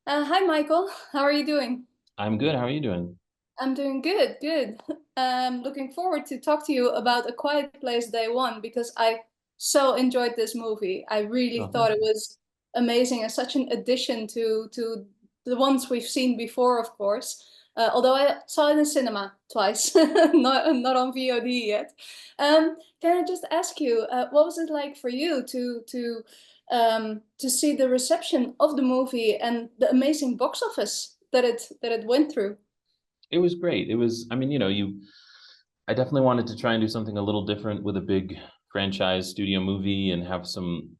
Hi, Michael. How are you doing? I'm good. How are you doing? I'm doing good, good. Looking forward to talk to you about A Quiet Place Day One because I so enjoyed this movie. I really Oh, thought thank it you. was amazing and such an addition to the ones we've seen before, of course. Although I saw it in cinema twice, not on VOD yet. Can I just ask you, what was it like for you to see the reception of the movie and the amazing box office that it went through? It was great. I mean, I definitely wanted to try and do something a little different with a big franchise studio movie and have some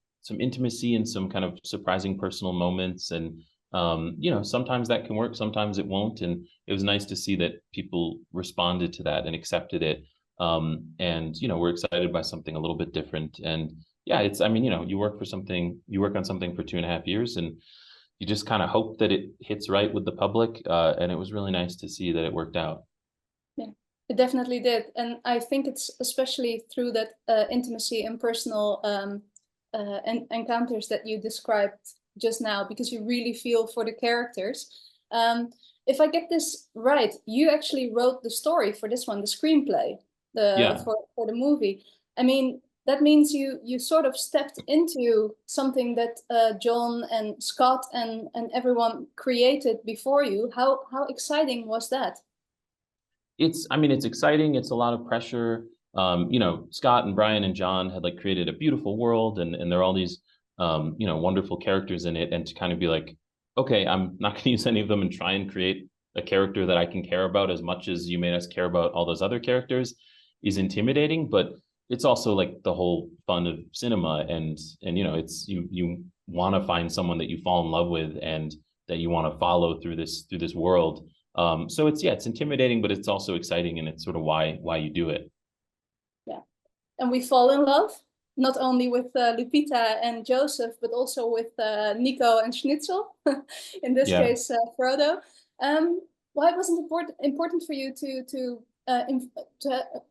intimacy and some kind of surprising personal moments. And sometimes that can work, sometimes it won't. And it was nice to see that people responded to that and accepted it. And we're excited by something a little bit different. And yeah, I mean, you work on something for 2.5 years, and you just kind of hope that it hits right with the public. And it was really nice to see that it worked out. Yeah, it definitely did. And I think it's especially through that intimacy and personal encounters that you described just now, because you really feel for the characters. If I get this right, you actually wrote the story for this one, the screenplay, Yeah. for the movie. I mean, that means you sort of stepped into something that John and Scott and everyone created before you. How exciting was that? I mean, it's exciting. It's a lot of pressure. Scott and Brian and John had like created a beautiful world, and there are all these, wonderful characters in it. And to kind of be like, okay, I'm not going to use any of them and try and create a character that I can care about as much as you made us care about all those other characters is intimidating. But it's also like the whole fun of cinema, and it's you want to find someone that you fall in love with and that you want to follow through this world. So it's intimidating, but it's also exciting, and it's sort of why you do it. Yeah. And we fall in love not only with Lupita and Joseph, but also with Nico and Schnitzel. In this Yeah. case, Frodo. Um, why was it important for you to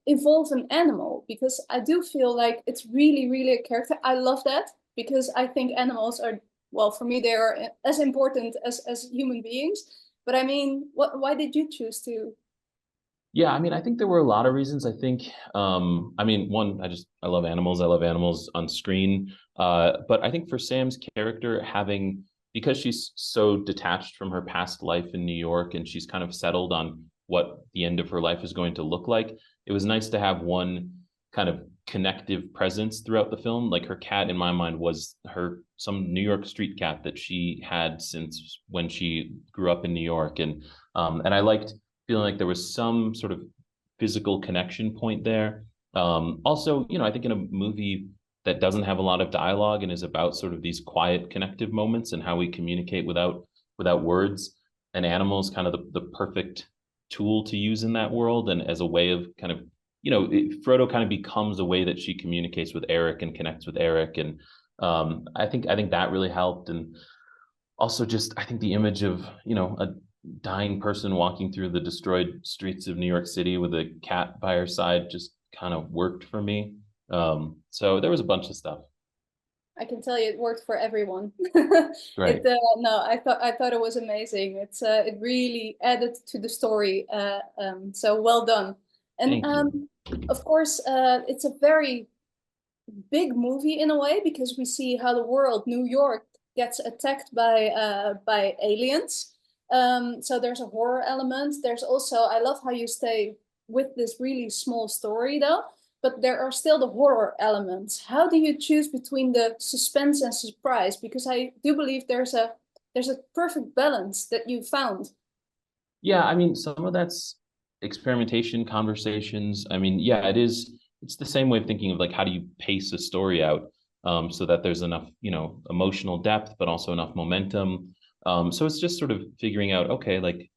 involve an animal? Because I do feel like it's really a character. I love that because I think animals are, well, for me they are as important as human beings. But I mean, why did you choose to? Yeah, I mean, I think there were a lot of reasons. I mean, one, I love animals. I love animals on screen. But I think for Sam's character, because she's so detached from her past life in New York and she's kind of settled on what the end of her life is going to look like, it was nice to have one kind of connective presence throughout the film. Like her cat, in my mind, was some New York street cat that she had since when she grew up in New York, and I liked feeling like there was some sort of physical connection point there. Also, I think in a movie that doesn't have a lot of dialogue and is about sort of these quiet connective moments and how we communicate without words, an animal is kind of the perfect tool to use in that world, and as a way of kind of Frodo kind of becomes a way that she communicates with Eric and connects with Eric, and I think that really helped. And also just I think the image of a dying person walking through the destroyed streets of New York City with a cat by her side just kind of worked for me. So there was a bunch of stuff. I can tell you it worked for everyone. Right. No, I thought it was amazing. It really added to the story. So well done. And Thank you. of course, it's a very big movie in a way because we see how the world, New York, gets attacked by aliens. So there's a horror element. There's also, I love how you stay with this really small story though, but there are still the horror elements. How do you choose between the suspense and surprise? Because I do believe there's a perfect balance that you found. Yeah, I mean, some of that's experimentation, conversations. I mean, yeah, it's the same way of thinking of like how do you pace a story out, so that there's enough, emotional depth, but also enough momentum. So it's just sort of figuring out, okay, like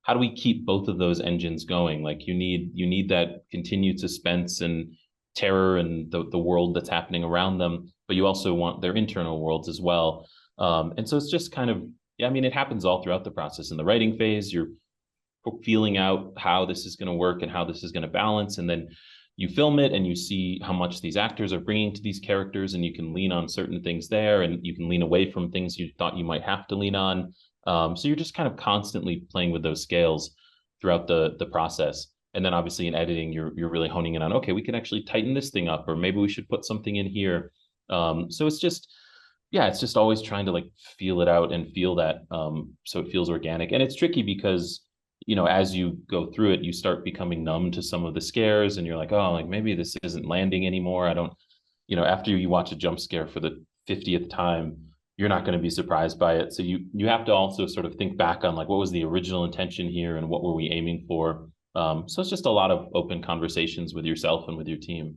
how do we keep both of those engines going? Like you need that continued suspense and terror and the world that's happening around them, but you also want their internal worlds as well. And so it's just kind of, yeah, I mean, it happens all throughout the process. In the writing phase, you're feeling out how this is going to work and how this is going to balance, and then you film it and you see how much these actors are bringing to these characters, and you can lean on certain things there and you can lean away from things you thought you might have to lean on. So you're just kind of constantly playing with those scales throughout the process. And then obviously in editing, you're really honing in on, okay, we can actually tighten this thing up, or maybe we should put something in here. So it's just, yeah, it's just always trying to like feel it out and feel that, so it feels organic. And it's tricky because, as you go through it, you start becoming numb to some of the scares, and you're like, oh, like maybe this isn't landing anymore. I don't, after you watch a jump scare for the 50th time, you're not going to be surprised by it. So you have to also sort of think back on like what was the original intention here and what were we aiming for. So it's just a lot of open conversations with yourself and with your team.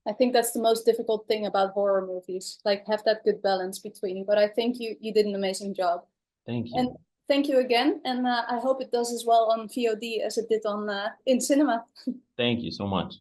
I think that's the most difficult thing about horror movies, like have that good balance between. But I think you did an amazing job. Thank you. And thank you again. And I hope it does as well on VOD as it did on in cinema. Thank you so much.